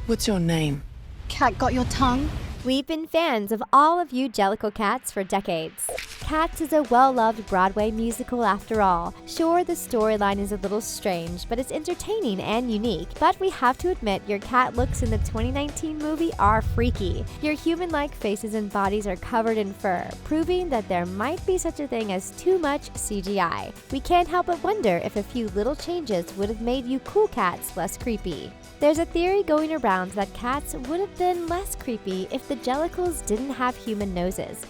What's your name? Cat got your tongue? We've been fans of all of you Jellicle cats for decades. Cats is a well-loved Broadway musical after all. Sure, the storyline is a little strange, but it's entertaining and unique. But we have to admit your cat looks in the 2019 movie are freaky. Your human-like faces and bodies are covered in fur, proving that there might be such a thing as too much CGI. We can't help but wonder if a few little changes would have made you cool cats less creepy. There's a theory going around that cats would have been less creepy if the Jellicles didn't have human noses.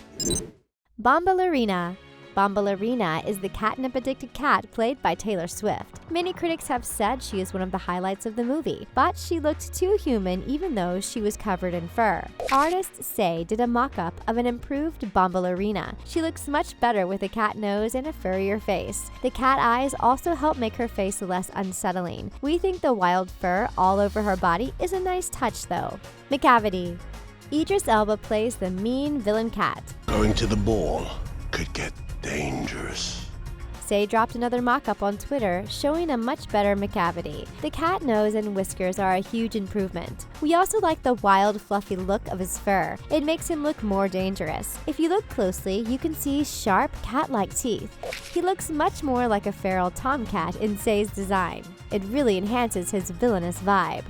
Bombalurina. Bombalurina is the catnip-addicted cat played by Taylor Swift. Many critics have said she is one of the highlights of the movie, but she looked too human even though she was covered in fur. Artist Say did a mock-up of an improved Bombalurina. She looks much better with a cat nose and a furrier face. The cat eyes also help make her face less unsettling. We think the wild fur all over her body is a nice touch though. Macavity. Idris Elba plays the mean villain cat. Going to the ball could get dangerous. Say dropped another mock-up on Twitter showing a much better Macavity. The cat nose and whiskers are a huge improvement. We also like the wild, fluffy look of his fur. It makes him look more dangerous. If you look closely, you can see sharp, cat-like teeth. He looks much more like a feral tomcat in Say's design. It really enhances his villainous vibe.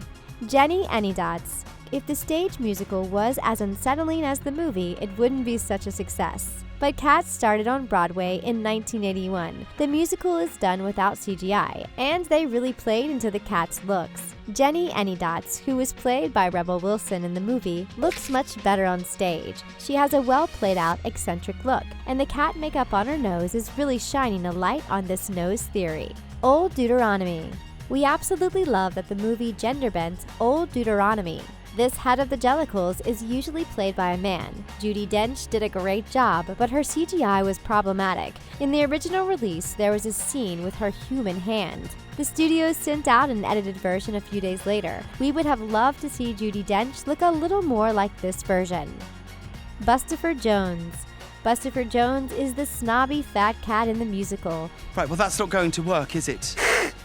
Jenny Anydots. If the stage musical was as unsettling as the movie, it wouldn't be such a success. But Cats started on Broadway in 1981. The musical is done without CGI, and they really played into the cat's looks. Jenny Anydots, who was played by Rebel Wilson in the movie, looks much better on stage. She has a well-played-out, eccentric look, and the cat makeup on her nose is really shining a light on this nose theory. Old Deuteronomy. We absolutely love that the movie gender-bent Old Deuteronomy. This head of the Jellicles is usually played by a man. Judi Dench did a great job, but her CGI was problematic. In the original release, there was a scene with her human hand. The studios sent out an edited version a few days later. We would have loved to see Judi Dench look a little more like this version. Bustopher Jones. Bustopher Jones is the snobby fat cat in the musical. Right, well that's not going to work, is it?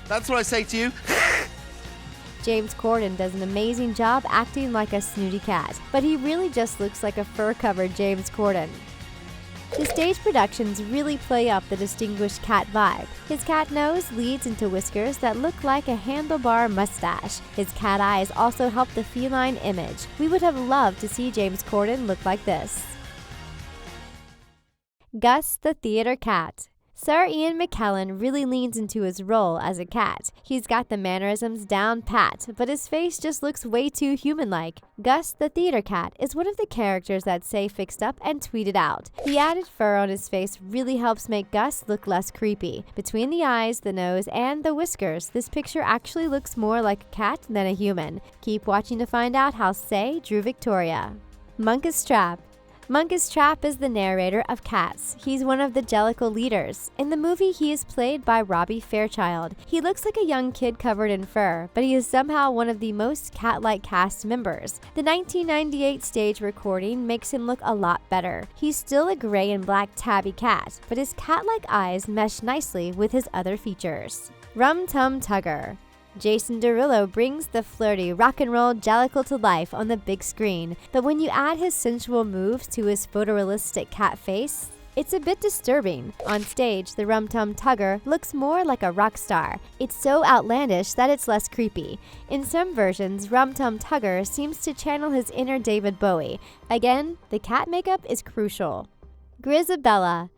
That's what I say to you. James Corden does an amazing job acting like a snooty cat, but he really just looks like a fur-covered James Corden. The stage productions really play up the distinguished cat vibe. His cat nose leads into whiskers that look like a handlebar mustache. His cat eyes also help the feline image. We would have loved to see James Corden look like this. Gus the Theater Cat. Sir Ian McKellen really leans into his role as a cat. He's got the mannerisms down pat, but his face just looks way too human-like. Gus the Theater Cat is one of the characters that Say fixed up and tweeted out. The added fur on his face really helps make Gus look less creepy. Between the eyes, the nose, and the whiskers, this picture actually looks more like a cat than a human. Keep watching to find out how Say drew Victoria. Munkus Trap. Munkus Trap is the narrator of Cats. He's one of the Jellicle leaders. In the movie, he is played by Robbie Fairchild. He looks like a young kid covered in fur, but he is somehow one of the most cat-like cast members. The 1998 stage recording makes him look a lot better. He's still a gray and black tabby cat, but his cat-like eyes mesh nicely with his other features. Rum Tum Tugger. Jason Derulo brings the flirty rock and roll Jellicle to life on the big screen, but when you add his sensual moves to his photorealistic cat face, it's a bit disturbing. On stage, the Rum Tum Tugger looks more like a rock star. It's so outlandish that it's less creepy. In some versions, Rum Tum Tugger seems to channel his inner David Bowie. Again, the cat makeup is crucial. Grizabella.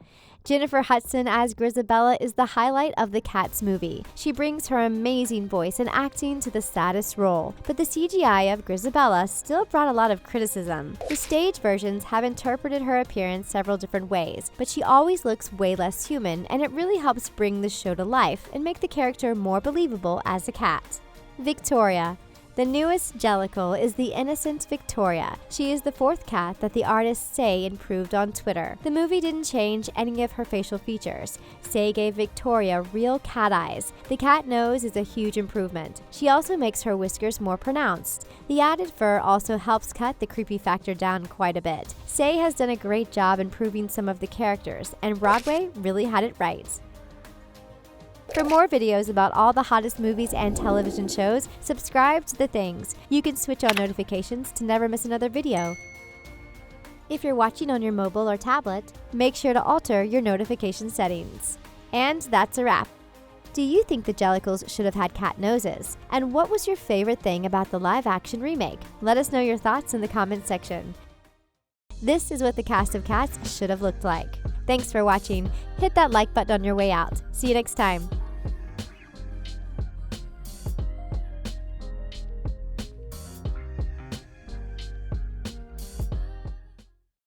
Jennifer Hudson as Grizabella is the highlight of the Cats movie. She brings her amazing voice and acting to the saddest role, but the CGI of Grizabella still brought a lot of criticism. The stage versions have interpreted her appearance several different ways, but she always looks way less human, and it really helps bring the show to life and make the character more believable as a cat. Victoria. The newest Jellicle is the innocent Victoria. She is the fourth cat that the artists Say improved on Twitter. The movie didn't change any of her facial features. Say gave Victoria real cat eyes. The cat nose is a huge improvement. She also makes her whiskers more pronounced. The added fur also helps cut the creepy factor down quite a bit. Say has done a great job improving some of the characters, and Broadway really had it right. For more videos about all the hottest movies and television shows, subscribe to The Things. You can switch on notifications to never miss another video. If you're watching on your mobile or tablet, make sure to alter your notification settings. And that's a wrap. Do you think the Jellicles should have had cat noses? And what was your favorite thing about the live-action remake? Let us know your thoughts in the comments section. This is what the cast of Cats should have looked like. Thanks for watching. Hit that like button on your way out. See you next time.